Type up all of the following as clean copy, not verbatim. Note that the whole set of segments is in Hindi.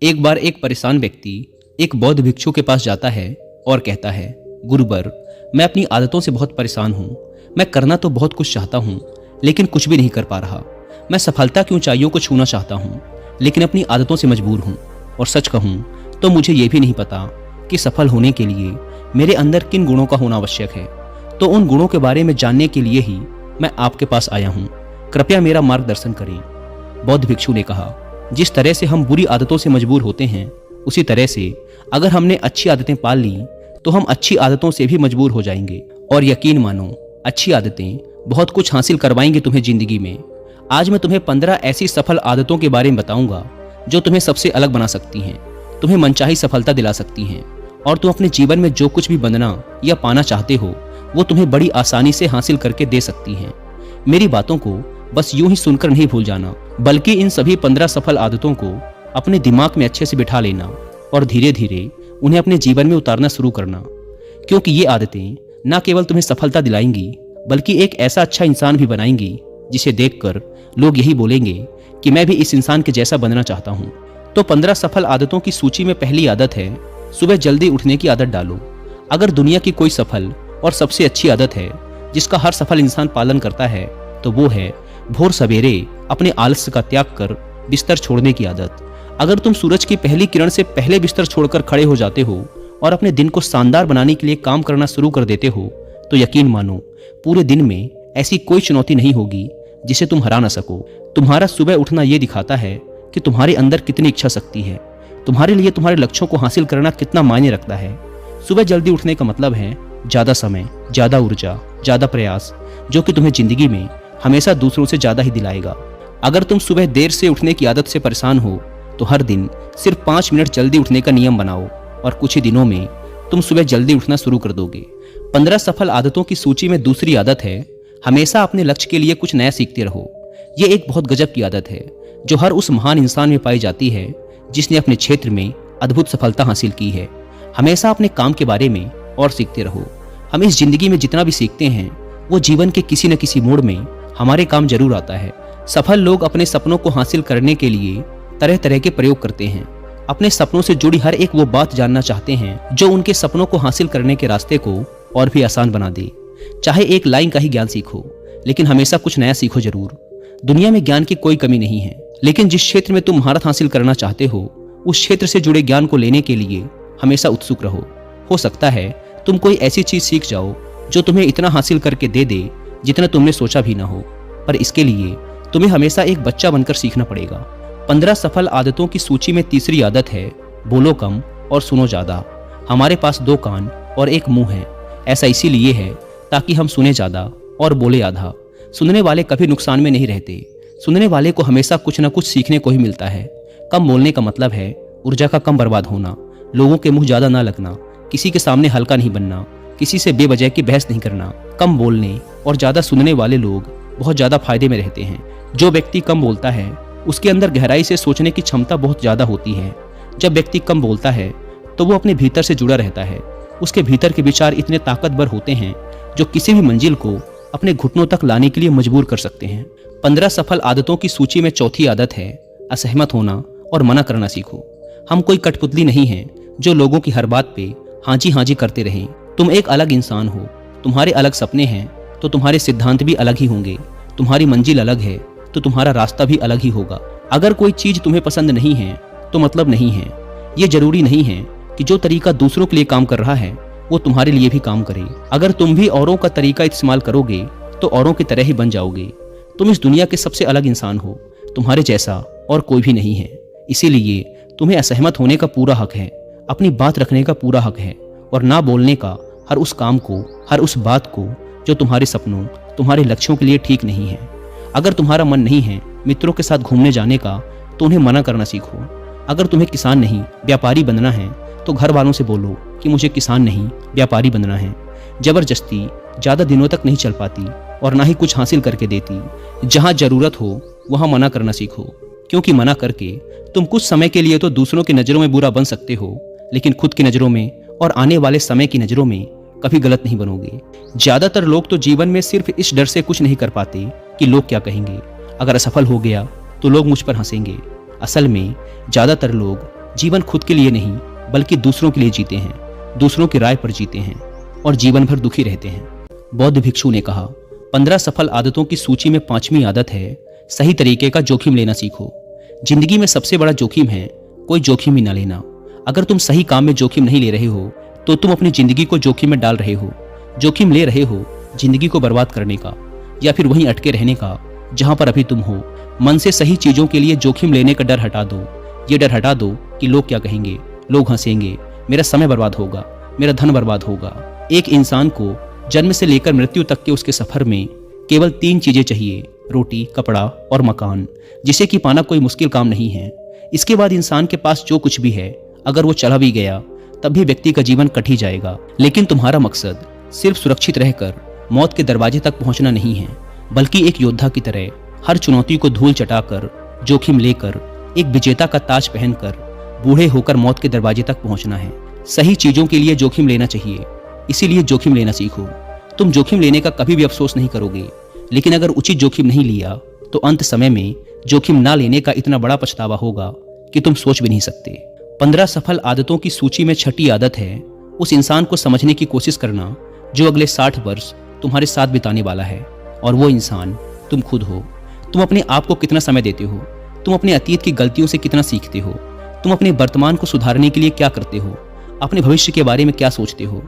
एक बार एक परेशान व्यक्ति एक बौद्ध भिक्षु के पास जाता है और कहता है, गुरुवर, मैं अपनी आदतों से बहुत परेशान हूँ। मैं करना तो बहुत कुछ चाहता हूँ, लेकिन कुछ भी नहीं कर पा रहा। मैं सफलता की ऊंचाइयों को छूना चाहता हूँ, लेकिन अपनी आदतों से मजबूर हूँ। और सच कहूँ तो मुझे ये भी नहीं पता कि सफल होने के लिए मेरे अंदर किन गुणों का होना आवश्यक है। तो उन गुणों के बारे में जानने के लिए ही मैं आपके पास आया हूँ। कृपया मेरा मार्गदर्शन करें। बौद्ध भिक्षु ने कहा, जिस तरह से हम बुरी आदतों से मजबूर होते हैं, उसी तरह से अगर हमने अच्छी आदतें पाल ली तो हम अच्छी आदतों से भी मजबूर हो जाएंगे। और यकीन मानो, अच्छी आदतें बहुत कुछ हासिल करवाएंगी तुम्हें जिंदगी में। आज मैं तुम्हें 15 ऐसी सफल आदतों के बारे में बताऊंगा जो तुम्हें सबसे अलग बना सकती हैं, तुम्हें मनचाही सफलता दिला सकती हैं, और तुम अपने जीवन में जो कुछ भी बनना या पाना चाहते हो वो तुम्हें बड़ी आसानी से हासिल करके दे सकती हैं। मेरी बातों को बस यूं ही सुनकर नहीं भूल जाना, बल्कि इन सभी 15 सफल आदतों को अपने दिमाग में अच्छे से बिठा लेना और धीरे धीरे उन्हें अपने जीवन में उतारना शुरू करना। क्योंकि ये आदतें न केवल तुम्हें सफलता दिलाएंगी, बल्कि एक ऐसा अच्छा इंसान भी बनाएंगी जिसे देखकर लोग यही बोलेंगे कि मैं भी इस इंसान के जैसा बनना चाहता हूँ। तो 15 सफल आदतों की सूची में पहली आदत है, सुबह जल्दी उठने की आदत डालो। अगर दुनिया की कोई सफल और सबसे अच्छी आदत है जिसका हर सफल इंसान पालन करता है, तो वो है भोर सवेरे अपने आलस्य का त्याग कर बिस्तर छोड़ने की आदत। अगर तुम सूरज की पहली किरण से पहले बिस्तर छोड़कर खड़े हो जाते हो और अपने दिन को शानदार बनाने के लिए काम करना शुरू कर देते हो, तो यकीन मानो पूरे दिन में ऐसी कोई चुनौती नहीं होगी जिसे तुम हरा ना सको। तुम्हारा सुबह उठना ये दिखाता है कि तुम्हारे अंदर कितनी इच्छा शक्ति है, तुम्हारे लिए तुम्हारे लक्ष्यों को हासिल करना कितना मायने रखता है। सुबह जल्दी उठने का मतलब है ज्यादा समय, ज्यादा ऊर्जा, ज्यादा प्रयास, जो कि तुम्हें जिंदगी में हमेशा दूसरों से ज्यादा ही दिलाएगा। अगर तुम सुबह देर से उठने की आदत से परेशान हो तो हर दिन सिर्फ 5 मिनट जल्दी उठने का नियम बनाओ और कुछ ही दिनों में तुम सुबह जल्दी उठना शुरू कर दोगे। 15 सफल आदतों की सूची में दूसरी आदत है, हमेशा अपने लक्ष्य के लिए कुछ नया सीखते रहो। ये एक बहुत गजब की आदत है जो हर उस महान इंसान में पाई जाती है जिसने अपने क्षेत्र में अद्भुत सफलता हासिल की है। हमेशा अपने काम के बारे में और सीखते रहो। हम इस जिंदगी में जितना भी सीखते हैं वो जीवन के किसी न किसी मोड़ में हमारे काम जरूर आता है। सफल लोग अपने सपनों को हासिल करने के लिए तरह तरह के प्रयोग करते हैं। अपने सपनों से जुड़ी हर एक वो बात जानना चाहते हैं जो उनके सपनों को हासिल करने के रास्ते को और भी आसान बना दे। चाहे एक लाइन का ही ज्ञान सीखो, लेकिन हमेशा कुछ नया सीखो जरूर। दुनिया में ज्ञान की कोई कमी नहीं है, लेकिन जिस क्षेत्र में तुम महारत हासिल करना चाहते हो उस क्षेत्र से जुड़े ज्ञान को लेने के लिए हमेशा उत्सुक रहो। हो सकता है तुम कोई ऐसी चीज सीख जाओ जो तुम्हें इतना हासिल करके दे दे जितना तुमने सोचा भी ना हो, पर इसके लिए तुम्हें हमेशा एक बच्चा बनकर सीखना पड़ेगा। 15 सफल आदतों की सूची में तीसरी आदत है, बोलो कम और सुनो ज्यादा। हमारे पास 2 कान और 1 मुंह है। ऐसा इसीलिए है ताकि हम सुने ज्यादा और बोले आधा। सुनने वाले कभी नुकसान में नहीं रहते। सुनने वाले को हमेशा कुछ न कुछ सीखने को ही मिलता है। कम बोलने का मतलब है ऊर्जा का कम बर्बाद होना, लोगों के मुंह ज्यादा ना लगना, किसी के सामने हल्का नहीं बनना, किसी से बेवजह की बहस नहीं करना। कम बोलने और ज्यादा सुनने वाले लोग बहुत ज्यादा फायदे में रहते हैं। जो व्यक्ति कम बोलता है उसके अंदर गहराई से सोचने की क्षमता बहुत ज्यादा होती है। जब व्यक्ति कम बोलता है तो वो अपने भीतर से जुड़ा रहता है। उसके भीतर के विचार इतने ताकतवर होते हैं जो किसी भी मंजिल को अपने घुटनों तक लाने के लिए मजबूर कर सकते हैं। 15 सफल आदतों की सूची में चौथी आदत है, असहमत होना और मना करना सीखो। हम कोई कठपुतली नहीं हैं जो लोगों की हर बात पे हाँ जी करते रहें। तुम एक अलग इंसान हो, तुम्हारे अलग सपने हैं तो तुम्हारे सिद्धांत भी अलग ही होंगे। तुम्हारी मंजिल अलग है तो तुम्हारा रास्ता भी अलग ही होगा। अगर कोई चीज तुम्हें पसंद नहीं है तो मतलब नहीं है। ये जरूरी नहीं है कि जो तरीका दूसरों के लिए काम कर रहा है वो तुम्हारे लिए भी काम करे। अगर तुम भी औरों का तरीका इस्तेमाल करोगे तो औरों की तरह ही बन जाओगे। तुम इस दुनिया के सबसे अलग इंसान हो, तुम्हारे जैसा और कोई भी नहीं है। इसीलिए तुम्हें असहमत होने का पूरा हक है, अपनी बात रखने का पूरा हक है और ना बोलने का हर उस काम को, हर उस बात को जो तुम्हारे सपनों, तुम्हारे लक्ष्यों के लिए ठीक नहीं है। अगर तुम्हारा मन नहीं है मित्रों के साथ घूमने जाने का तो उन्हें मना करना सीखो। अगर तुम्हें किसान नहीं व्यापारी बनना है तो घर वालों से बोलो कि मुझे किसान नहीं व्यापारी बनना है। जबरदस्ती ज्यादा दिनों तक नहीं चल पाती और ना ही कुछ हासिल करके देती। जहां जरूरत हो वहां मना करना सीखो, क्योंकि मना करके तुम कुछ समय के लिए तो दूसरों की नजरों में बुरा बन सकते हो, लेकिन खुद की नजरों में और आने वाले समय की नजरों में कभी गलत नहीं बनोगे। ज्यादातर लोग तो जीवन में सिर्फ इस डर से कुछ नहीं कर पाते कि लोग क्या कहेंगे। अगर असफल हो गया तो लोग मुझ पर हंसेंगे। असल में ज्यादातर लोग जीवन खुद के लिए नहीं बल्कि दूसरों के लिए जीते हैं, दूसरों की राय पर जीते हैं और जीवन भर दुखी रहते हैं। बौद्ध भिक्षु ने कहा, 15 सफल आदतों की सूची में 5वीं आदत है, सही तरीके का जोखिम लेना सीखो। जिंदगी में सबसे बड़ा जोखिम है कोई जोखिम ही ना लेना। अगर तुम सही काम में जोखिम नहीं ले रहे हो तो तुम अपनी जिंदगी को जोखिम में डाल रहे हो। जोखिम ले रहे हो जिंदगी को बर्बाद करने का या फिर वहीं अटके रहने का जहां पर अभी तुम हो। मन से सही चीजों के लिए जोखिम लेने का डर हटा दो। ये डर हटा दो कि लोग क्या कहेंगे, लोग हंसेंगे, मेरा समय बर्बाद होगा, मेरा धन बर्बाद होगा। एक इंसान को जन्म से लेकर मृत्यु तक के उसके सफर में केवल 3 चीजें चाहिए, रोटी, कपड़ा और मकान, जिसे कि पाना कोई मुश्किल काम नहीं है। इसके बाद इंसान के पास जो कुछ भी है, अगर वो चला भी गया तब भी व्यक्ति का जीवन कट ही जाएगा। लेकिन तुम्हारा मकसद सिर्फ सुरक्षित रहकर मौत के दरवाजे तक पहुंचना नहीं है, बल्कि एक योद्धा की तरह हर चुनौती को धूल चटाकर, जोखिम लेकर, एक विजेता का ताज पहनकर बूढ़े होकर मौत के दरवाजे तक पहुंचना है। सही चीजों के लिए जोखिम लेना चाहिए, इसीलिए जोखिम लेना सीखो। तुम जोखिम लेने का कभी भी अफसोस नहीं करोगे, लेकिन अगर उचित जोखिम नहीं लिया तो अंत समय में जोखिम ना लेने का इतना बड़ा पछतावा होगा कि तुम सोच भी नहीं सकते। 15 सफल आदतों की सूची में 6ठी आदत है, उस इंसान को समझने की कोशिश करना जो अगले 60 वर्ष तुम्हारे साथ बिताने वाला है, और वो इंसान तुम खुद हो। तुम अपने आप को कितना समय देते हो, तुम अपने अतीत की गलतियों से कितना सीखते हो, तुम अपने वर्तमान को सुधारने के लिए क्या करते हो, अपने भविष्य के बारे में क्या सोचते हो।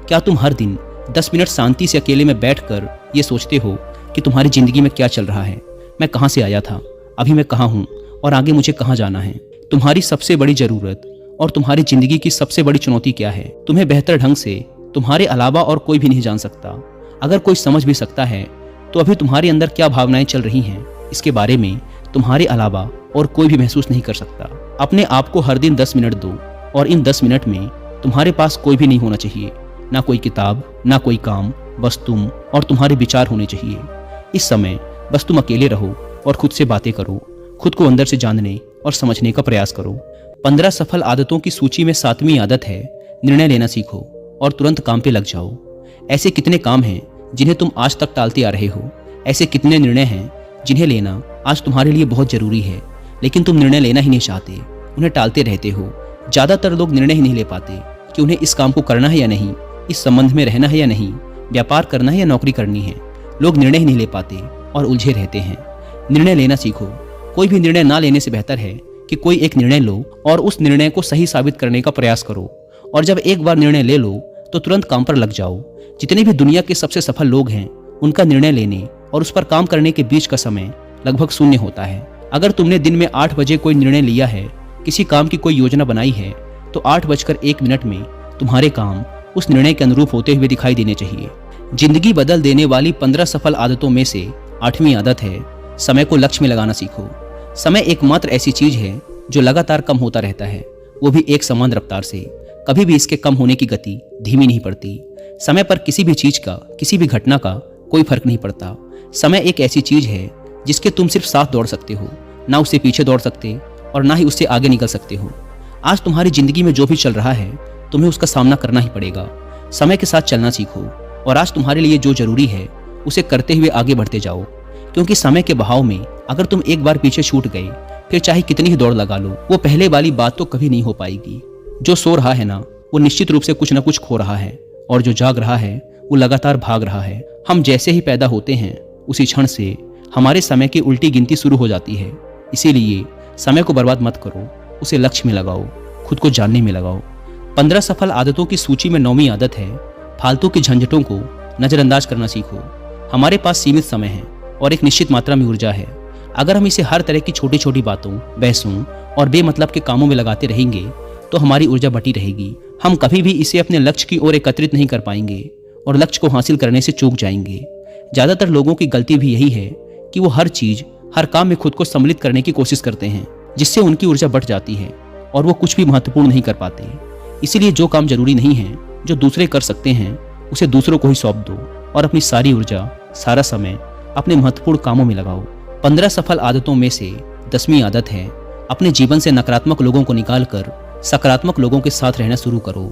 क्या तुम हर दिन 10 मिनट शांति से अकेले में बैठकर ये सोचते हो कि तुम्हारी जिंदगी में क्या चल रहा है, मैं कहाँ से आया था, अभी मैं कहाँ हूँ और आगे मुझे कहाँ जाना है। तुम्हारी सबसे बड़ी जरूरत और तुम्हारी जिंदगी की सबसे बड़ी चुनौती क्या है, तुम्हें बेहतर ढंग से तुम्हारे अलावा और कोई भी नहीं जान सकता। अगर कोई समझ भी सकता है तो अभी तुम्हारे अंदर क्या भावनाएं चल रही हैं, इसके बारे में तुम्हारे अलावा और कोई भी महसूस नहीं कर सकता। अपने आप को हर दिन 10 मिनट दो, और इन 10 मिनट में तुम्हारे पास कोई भी नहीं होना चाहिए, ना कोई किताब, ना कोई काम, बस तुम और तुम्हारे विचार होने चाहिए। इस समय बस तुम अकेले रहो और खुद से बातें करो, खुद को अंदर से जानने और समझने का प्रयास करो। 15 सफल आदतों की सूची में 7वीं आदत है, निर्णय लेना सीखो और तुरंत काम पे लग जाओ। ऐसे कितने काम हैं जिन्हें तुम आज तक टालते आ रहे हो, ऐसे कितने निर्णय हैं जिन्हें लेना आज तुम्हारे लिए बहुत जरूरी है, लेकिन तुम निर्णय लेना ही नहीं चाहते, उन्हें टालते रहते हो। ज्यादातर लोग निर्णय ही नहीं ले पाते कि उन्हें इस काम को करना है या नहीं, इस संबंध में रहना है या नहीं, व्यापार करना है या नौकरी करनी है। लोग निर्णय ही नहीं ले पाते और उलझे रहते हैं। निर्णय लेना सीखो। कोई भी निर्णय ना लेने से बेहतर है कि कोई एक निर्णय लो और उस निर्णय को सही साबित करने का प्रयास करो, और जब एक बार निर्णय ले लो तो तुरंत काम पर लग जाओ। जितने भी दुनिया के सबसे सफल लोग हैं, उनका निर्णय लेने और उस पर काम करने के बीच का समय लगभग 0 होता है। अगर तुमने दिन में 8 बजे कोई निर्णय लिया है, किसी काम की कोई योजना बनाई है, तो 8:01 में तुम्हारे काम उस निर्णय के अनुरूप होते हुए दिखाई देने चाहिए। जिंदगी बदल देने वाली 15 सफल आदतों में से 8वीं आदत है, समय को लक्ष्य में लगाना सीखो। समय एकमात्र ऐसी चीज है जो लगातार कम होता रहता है, वो भी एक समान रफ्तार से। कभी भी इसके कम होने की गति धीमी नहीं पड़ती। समय पर किसी भी चीज का, किसी भी घटना का कोई फर्क नहीं पड़ता। समय एक ऐसी चीज है जिसके तुम सिर्फ साथ दौड़ सकते हो, ना उससे पीछे दौड़ सकते और ना ही उससे आगे निकल सकते हो। आज तुम्हारी जिंदगी में जो भी चल रहा है, तुम्हें उसका सामना करना ही पड़ेगा। समय के साथ चलना सीखो और आज तुम्हारे लिए जो जरूरी है उसे करते हुए आगे बढ़ते जाओ, क्योंकि समय के बहाव में अगर तुम एक बार पीछे छूट गए, फिर चाहे कितनी ही दौड़ लगा लो, वो पहले वाली बात तो कभी नहीं हो पाएगी। जो सो रहा है ना, वो निश्चित रूप से कुछ ना कुछ खो रहा है, और जो जाग रहा है वो लगातार भाग रहा है। हम जैसे ही पैदा होते हैं, उसी क्षण से हमारे समय की उल्टी गिनती शुरू हो जाती है। इसीलिए समय को बर्बाद मत करो, उसे लक्ष्य में लगाओ, खुद को जानने में लगाओ। 15 सफल आदतों की सूची में 9वीं आदत है, फालतू की झंझटों को नजरअंदाज करना सीखो। हमारे पास सीमित समय है और एक निश्चित मात्रा में ऊर्जा है। अगर हम इसे हर तरह की छोटी छोटी बातों, बहसों और बेमतलब के कामों में लगाते रहेंगे तो हमारी ऊर्जा बटी रहेगी। हम कभी भी इसे अपने लक्ष्य की ओर एकत्रित नहीं कर पाएंगे और लक्ष्य को हासिल करने से चूक जाएंगे। ज्यादातर लोगों की गलती भी यही है कि वो हर चीज, हर काम में खुद को सम्मिलित करने की कोशिश करते हैं, जिससे उनकी ऊर्जा बढ़ जाती है और वो कुछ भी महत्वपूर्ण नहीं कर पाते। इसीलिए जो काम जरूरी नहीं है, जो दूसरे कर सकते हैं, उसे दूसरों को ही सौंप दो और अपनी सारी ऊर्जा, सारा समय अपने महत्वपूर्ण कामों में लगाओ। 15 सफल आदतों में से 10वीं आदत है, अपने जीवन से नकारात्मक लोगों को निकालकर सकारात्मक लोगों के साथ रहना शुरू करो।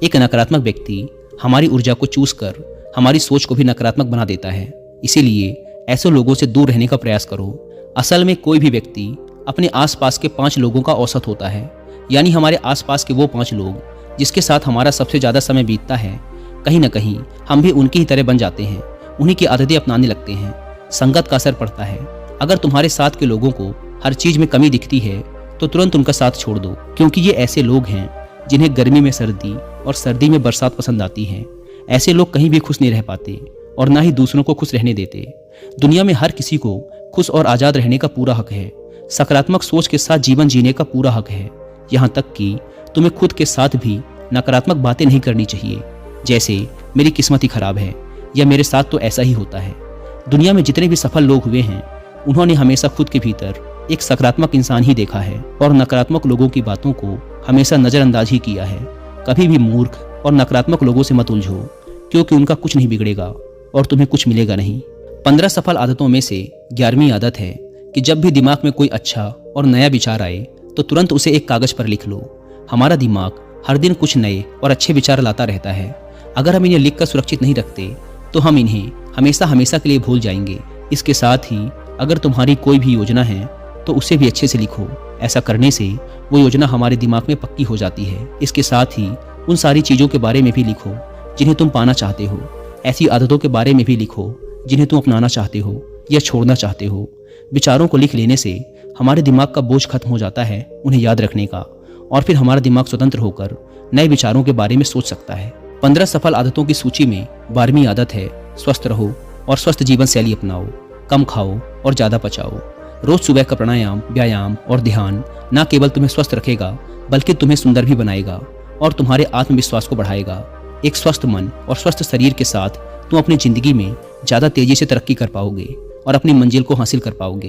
एक नकारात्मक व्यक्ति हमारी ऊर्जा को चूस कर हमारी सोच को भी नकारात्मक बना देता है। इसीलिए ऐसे लोगों से दूर रहने का प्रयास करो। असल में कोई भी व्यक्ति अपने आसपास के 5 लोगों का औसत होता है। यानी हमारे आसपास के वो 5 लोग जिसके साथ हमारा सबसे ज़्यादा समय बीतता है, कहीं ना कहीं हम भी उनकी ही तरह बन जाते हैं, उन्हीं की आदतें अपनाने लगते हैं। संगत का असर पड़ता है। अगर तुम्हारे साथ के लोगों को हर चीज़ में कमी दिखती है तो तुरंत उनका साथ छोड़ दो, क्योंकि ये ऐसे लोग हैं जिन्हें गर्मी में सर्दी और सर्दी में बरसात पसंद आती है। ऐसे लोग कहीं भी खुश नहीं रह पाते और ना ही दूसरों को खुश रहने देते। दुनिया में हर किसी को खुश और आज़ाद रहने का पूरा हक है। सकारात्मक सोच के साथ जीवन जीने का पूरा हक है। यहाँ तक कि तुम्हें खुद के साथ भी नकारात्मक बातें नहीं करनी चाहिए, जैसे मेरी किस्मत ही खराब है या मेरे साथ तो ऐसा ही होता है। दुनिया में जितने भी सफल लोग हुए हैं उन्होंने हमेशा खुद के भीतर एक सकारात्मक इंसान ही देखा है और नकारात्मक लोगों की बातों को हमेशा नज़रअंदाज ही किया है। कभी भी मूर्ख और नकारात्मक लोगों से मत उलझो, क्योंकि उनका कुछ नहीं बिगड़ेगा और तुम्हें कुछ मिलेगा नहीं। 15 सफल आदतों में से 11वीं आदत है कि जब भी दिमाग में कोई अच्छा और नया विचार आए तो तुरंत उसे एक कागज पर लिख लो। हमारा दिमाग हर दिन कुछ नए और अच्छे विचार लाता रहता है। अगर हम इन्हें लिखकर सुरक्षित नहीं रखते तो हम इन्हें हमेशा हमेशा के लिए भूल जाएंगे। इसके साथ ही अगर तुम्हारी कोई भी योजना है तो उसे भी अच्छे से लिखो। ऐसा करने से वो योजना हमारे दिमाग में पक्की हो जाती है। इसके साथ ही उन सारी चीज़ों के बारे में भी लिखो जिन्हें तुम पाना चाहते हो। ऐसी आदतों के बारे में भी लिखो जिन्हें तुम अपनाना चाहते हो या छोड़ना चाहते हो। विचारों को लिख लेने से हमारे दिमाग का बोझ खत्म हो जाता है उन्हें याद रखने का, और फिर हमारा दिमाग स्वतंत्र होकर नए विचारों के बारे में सोच सकता है। 15 सफल आदतों की सूची में 12वीं आदत है स्वस्थ रहो और स्वस्थ जीवन शैली अपनाओ। कम खाओ और ज़्यादा पचाओ। रोज सुबह का प्राणायाम, व्यायाम और ध्यान न केवल तुम्हें स्वस्थ रखेगा बल्कि तुम्हें सुंदर भी बनाएगा और तुम्हारे आत्मविश्वास को बढ़ाएगा। एक स्वस्थ मन और स्वस्थ शरीर के साथ तुम अपनी जिंदगी में ज़्यादा तेजी से तरक्की कर पाओगे और अपनी मंजिल को हासिल कर पाओगे।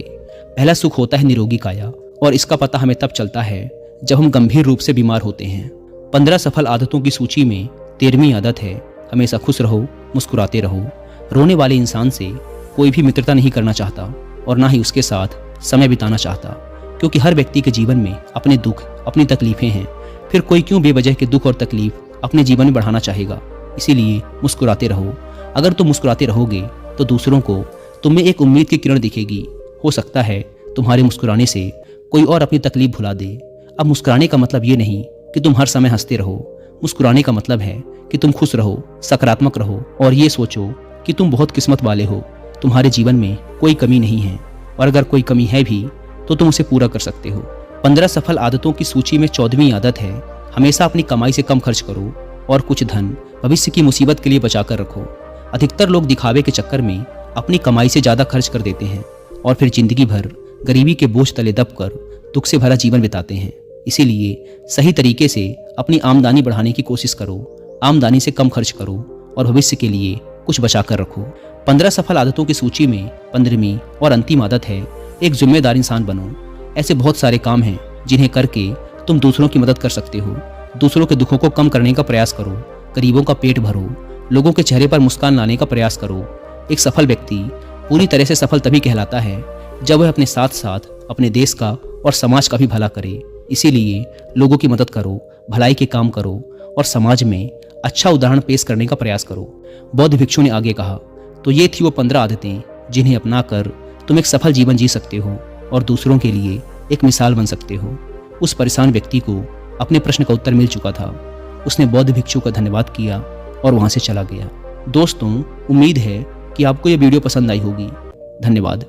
पहला सुख होता है निरोगी काया, और इसका पता हमें तब चलता है जब हम गंभीर रूप से बीमार होते हैं। 15 सफल आदतों की सूची में 13वीं आदत है हमेशा खुश रहो, मुस्कुराते रहो। रोने वाले इंसान से कोई भी मित्रता नहीं करना चाहता और ना ही उसके साथ समय बिताना चाहता, क्योंकि हर व्यक्ति के जीवन में अपने दुख, अपनी तकलीफें हैं। फिर कोई क्यों बेवजह के दुख और तकलीफ अपने जीवन में बढ़ाना चाहेगा। इसीलिए मुस्कुराते रहो। अगर तुम मुस्कुराते रहोगे तो दूसरों को तुम में एक उम्मीद की किरण दिखेगी। हो सकता है तुम्हारे मुस्कुराने से कोई और अपनी तकलीफ भुला दे। अब मुस्कुराने का मतलब ये नहीं कि तुम हर समय हंसते रहो। मुस्कुराने का मतलब है कि तुम खुश रहो, सकारात्मक रहो और ये सोचो कि तुम बहुत किस्मत वाले हो। तुम्हारे जीवन में कोई कमी नहीं है, और अगर कोई कमी है भी तो तुम उसे पूरा कर सकते हो। 15 सफल आदतों की सूची में 14वीं आदत है हमेशा अपनी कमाई से कम खर्च करो और कुछ धन भविष्य की मुसीबत के लिए बचा कर रखो। अधिकतर लोग दिखावे के चक्कर में अपनी कमाई से ज़्यादा खर्च कर देते हैं और फिर जिंदगी भर गरीबी के बोझ तले दबकर दुख से भरा जीवन बिताते हैं। इसीलिए सही तरीके से अपनी आमदनी बढ़ाने की कोशिश करो। आमदनी से कम खर्च करो और भविष्य के लिए कुछ बचा कर रखो। 15 सफल आदतों की सूची में 15वीं और अंतिम आदत है एक जिम्मेदार इंसान बनो। ऐसे बहुत सारे काम हैं जिन्हें करके तुम दूसरों की मदद कर सकते हो। दूसरों के दुखों को कम करने का प्रयास करो, गरीबों का पेट भरो, लोगों के चेहरे पर मुस्कान लाने का प्रयास करो। एक सफल व्यक्ति पूरी तरह से सफल तभी कहलाता है जब वह अपने साथ साथ अपने देश का और समाज का भी भला करे। इसीलिए लोगों की मदद करो, भलाई के काम करो और समाज में अच्छा उदाहरण पेश करने का प्रयास करो। बौद्ध भिक्षु ने आगे कहा। तो ये थी वो 15 आदतें जिन्हें अपनाकर तुम एक सफल जीवन जी सकते हो और दूसरों के लिए एक मिसाल बन सकते हो। उस परेशान व्यक्ति को अपने प्रश्न का उत्तर मिल चुका था। उसने बौद्ध भिक्षु का धन्यवाद किया और वहां से चला गया। दोस्तों, उम्मीद है कि आपको यह वीडियो पसंद आई होगी। धन्यवाद।